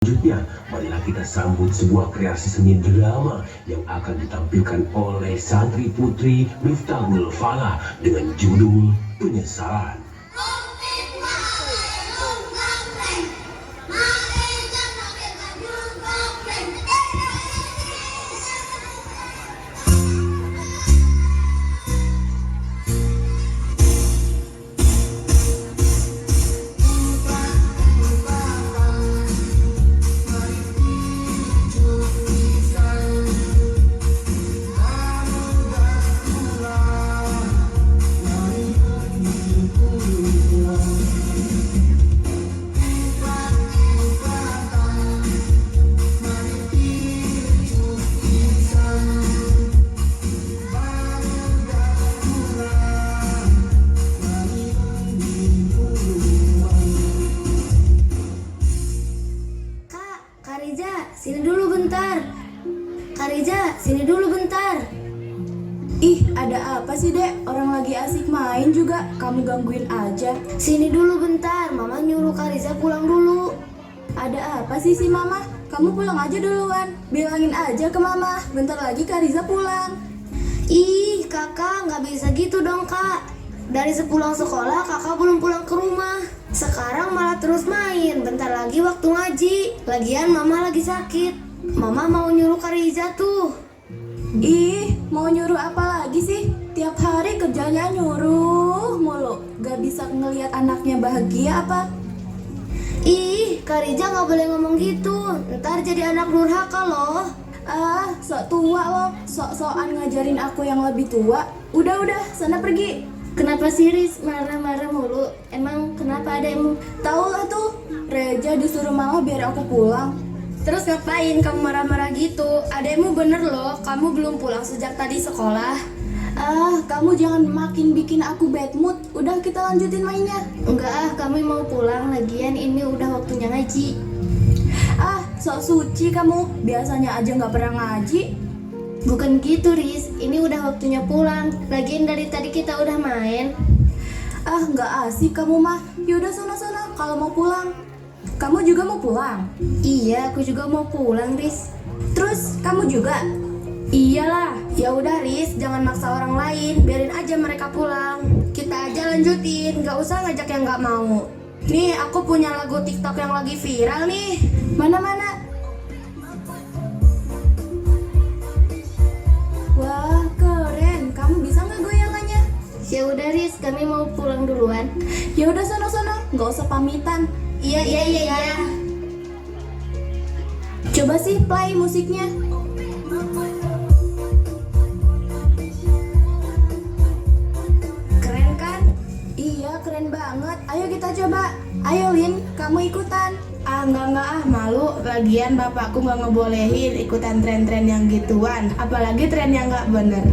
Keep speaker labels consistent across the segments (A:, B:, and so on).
A: Selanjutnya, marilah kita sambut sebuah kreasi seni drama yang akan ditampilkan oleh santri putri Miftahul Falah dengan judul Penyesalan.
B: Sini dulu bentar. Kak Riza, sini dulu bentar.
C: Ih, ada apa sih, Dek? Orang lagi asik main juga, kamu gangguin aja.
B: Sini dulu bentar, Mama nyuruh Kak Riza pulang dulu.
C: Ada apa sih si Mama? Kamu pulang aja duluan. Bilangin aja ke Mama, bentar lagi Kak Riza pulang.
B: Ih, kakak nggak bisa gitu dong, Kak. Dari sepulang sekolah, kakak belum pulang ke rumah. Sekarang malah terus main, bentar lagi waktu ngaji. Lagian Mama lagi sakit. Mama mau nyuruh Kak Riza tuh.
C: Ih, mau nyuruh apa lagi sih? Tiap hari kerjanya nyuruh mulu. Gak bisa ngelihat anaknya bahagia apa?
B: Ih, Kak Riza nggak boleh ngomong gitu. Ntar jadi anak durhaka loh.
C: Ah, sok tua loh. Sok-sokan ngajarin aku yang lebih tua. Udah, sana pergi.
B: Kenapa sih Riz marah-marah mulu? Emang kenapa adekmu?
C: Tau lah tuh, Reja disuruh Mama biar aku pulang.
B: Terus ngapain kamu marah-marah gitu? Adekmu bener loh, kamu belum pulang sejak tadi sekolah.
C: Ah, kamu jangan makin bikin aku bad mood. Udah, kita lanjutin mainnya.
B: Enggak ah, kami mau pulang. Lagian ini udah waktunya ngaji.
C: Ah, sok suci kamu. Biasanya aja gak pernah ngaji.
B: Bukan gitu Riz, ini udah waktunya pulang. Lagian dari tadi kita udah main.
C: Ah, gak asik kamu mah. Yaudah sono-sono kalau mau pulang. Kamu juga mau pulang?
B: Iya, aku juga mau pulang Riz.
C: Terus kamu juga?
B: Iyalah, ya udah Riz, jangan maksa orang lain. Biarin aja mereka pulang. Kita aja lanjutin, gak usah ngajak yang gak mau. Nih, aku punya lagu TikTok yang lagi viral nih.
C: Mana-mana? Wah, keren. Kamu bisa nggak goyangannya?
B: Ya udah Riz, kami mau pulang duluan.
C: Ya udah sono-sono, nggak usah pamitan.
B: Iya.
C: Coba sih play musiknya.
B: Keren kan?
C: Iya, keren banget. Ayo kita coba. Ayo Lin, kamu ikutan.
D: Enggak malu. Lagian bapakku nggak ngebolehin ikutan tren-tren yang gituan, apalagi tren yang nggak bener.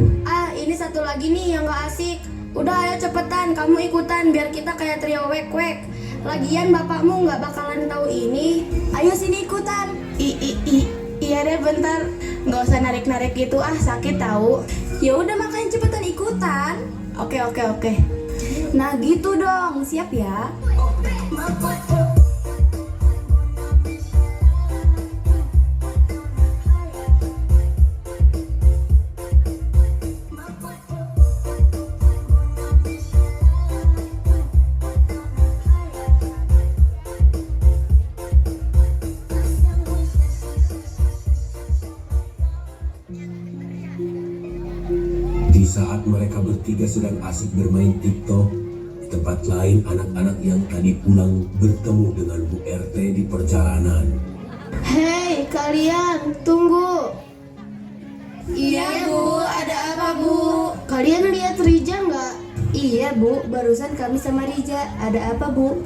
B: Ini satu lagi nih yang gak asik. Udah ayo cepetan, kamu ikutan biar kita kayak trio wek-wek. Lagian bapakmu gak bakalan tahu ini.
C: Ayo sini ikutan.
D: Iya deh, bentar. Nggak usah narik-narik gitu, sakit tahu.
C: Ya udah makanya cepetan ikutan.
D: Oke.
C: Nah gitu dong, siap ya.
A: Di saat mereka bertiga sedang asik bermain TikTok, di tempat lain anak-anak yang tadi pulang bertemu dengan Bu RT di perjalanan.
B: Hei kalian, tunggu.
D: Iya Bu, ada apa Bu?
B: Kalian lihat Rija nggak?
C: Iya Bu, barusan kami sama Rija. Ada apa Bu?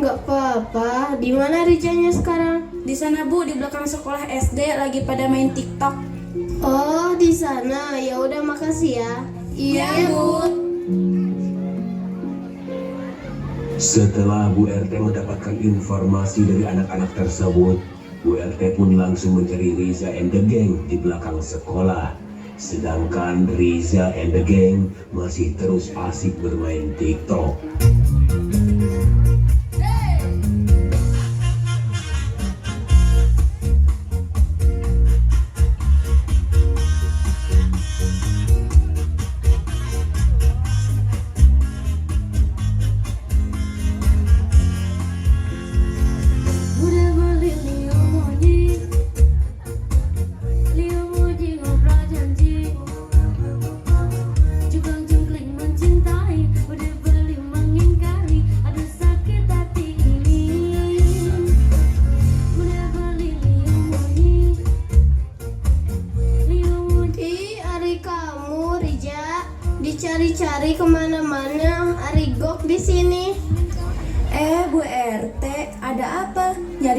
B: Nggak apa-apa. Di mana Rijanya sekarang?
C: Di sana Bu, di belakang sekolah SD lagi pada main TikTok.
B: Oh, di sana. Ya udah makasih ya.
D: Iya Bu.
A: Setelah Bu RT mendapatkan informasi dari anak-anak tersebut, Bu RT pun langsung mencari Riza and the Gang di belakang sekolah. Sedangkan Riza and the Gang masih terus asik bermain TikTok.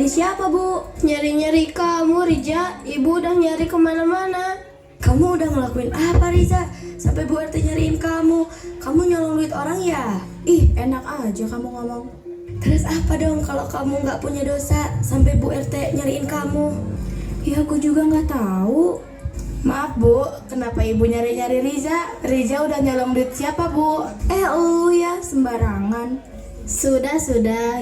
C: Nyari siapa, Bu?
D: Nyari-nyari kamu, Rija. Ibu udah nyari kemana-mana.
C: Kamu udah ngelakuin apa, Riza? Sampai Bu RT nyariin kamu. Kamu nyolong duit orang ya? Ih, enak aja kamu ngomong. Terus apa dong kalau kamu nggak punya dosa sampai Bu RT nyariin kamu? Ya aku juga nggak tahu.
D: Maaf, Bu. Kenapa ibu nyari-nyari Riza? Riza udah nyolong duit siapa, Bu?
C: Lu ya sembarangan.
D: Sudah,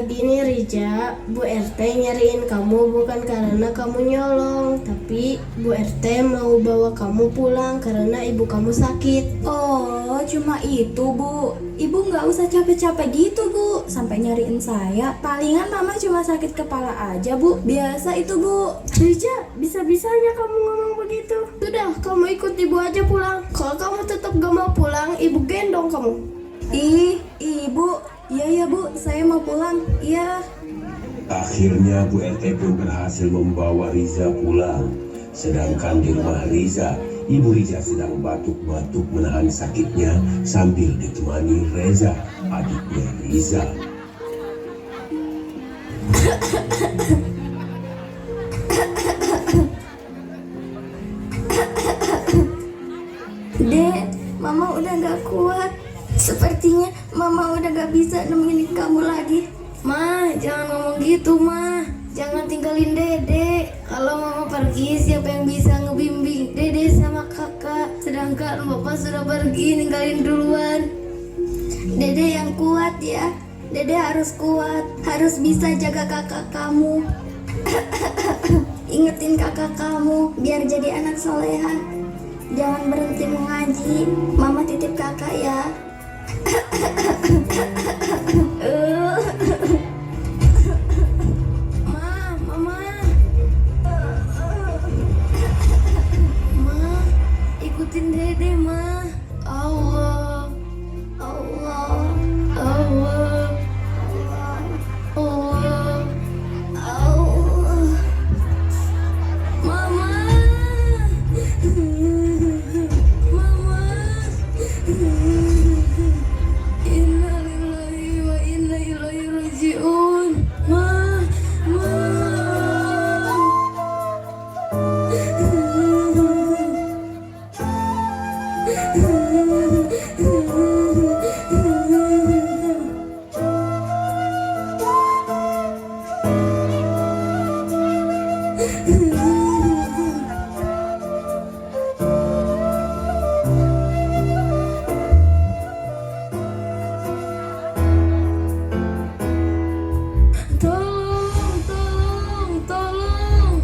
D: gini Rija, Bu RT nyariin kamu bukan karena kamu nyolong, tapi Bu RT mau bawa kamu pulang karena ibu kamu sakit.
C: Oh, cuma itu, Bu. Ibu nggak usah capek-capek gitu, Bu. Sampai nyariin saya. Palingan mama cuma sakit kepala aja, Bu. Biasa itu, Bu.
D: Rija, bisa-bisanya kamu ngomong begitu. Sudah, kamu ikut ibu aja pulang. Kalau kamu tetap gak mau pulang, ibu gendong kamu.
C: Ih, Ibu. Iya ya, Bu. Saya mau pulang. Iya.
A: Akhirnya Bu RT pun berhasil membawa Riza pulang. Sedangkan di rumah Riza, Ibu Riza sedang batuk-batuk menahan sakitnya sambil ditemani Reza, adiknya Riza.
C: Dek, Mama udah gak kuat. Sepertinya Mama udah gak bisa nemenin kamu lagi.
B: Ma, jangan ngomong gitu, Ma. Jangan tinggalin Dede. Kalau Mama pergi, siapa yang bisa ngebimbing Dede sama kakak? Sedangkan Bapak sudah pergi, ninggalin duluan.
C: Dede yang kuat ya. Dede harus kuat. Harus bisa jaga kakak kamu. Ingetin kakak kamu biar jadi anak soleha. Jangan berhenti mengaji. Mama titip kakak ya.
B: Mama. Ma, ikutin Dede, Ma. Allah.
C: Allah.
B: Allah.
C: Allah.
B: Allah.
C: Allah.
B: Mama. Mama. Innalillahi wa inna ilaihi rajiun. Ma. Tolong.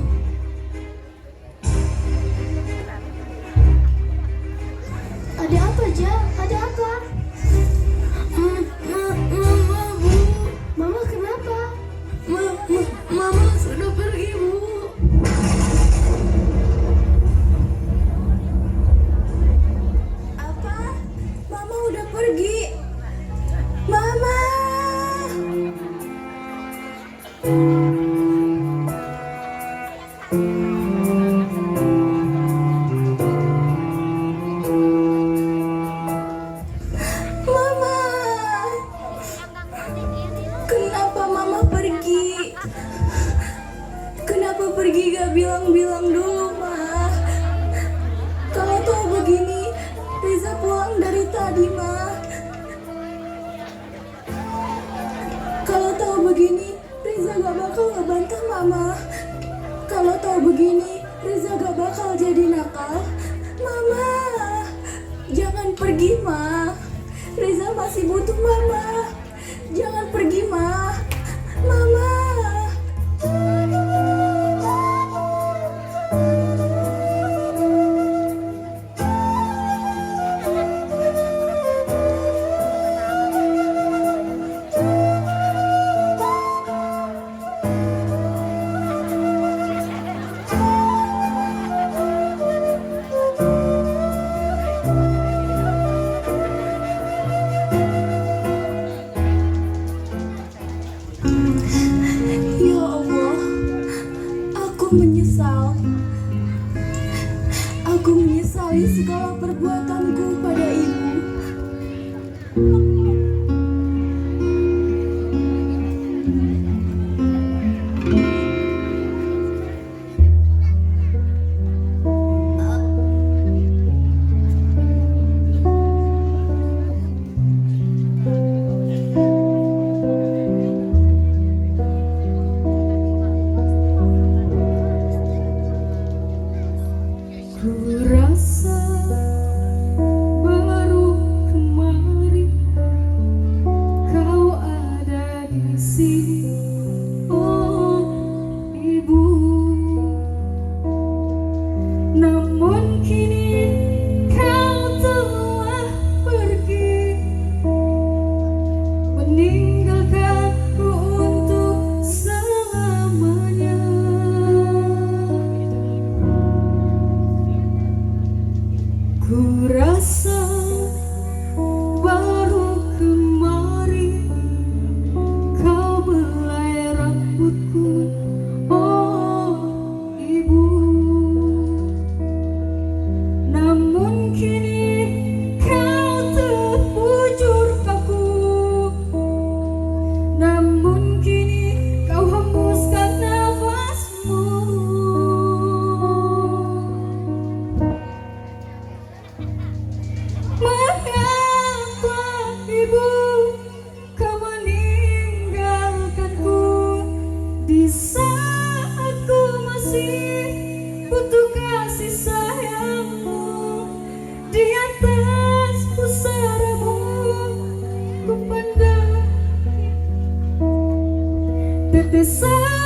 C: Ada apa, Ja? Ada apa?
B: Mama, Bu.
C: Mama kenapa?
B: Mama sudah pergi, Bu.
C: Apa? Mama udah pergi. Mama. Mama. Kenapa Mama pergi? Kenapa pergi gak bilang-bilang dulu, Ma? Kalau tahu begini, Riza pulang dari tadi, Ma. Kalau tahu begini, Riza gak bakal ngebantah Mama. Kalau tahu begini, Riza gak bakal jadi nakal. Mama, jangan pergi, Ma. Riza masih butuh Mama. Jangan pergi, Ma. Mama. Ya Allah, aku menyesal. Aku menyesali segala perbuatanku pada ibu. Di atas pusaramu ku pandang tetesan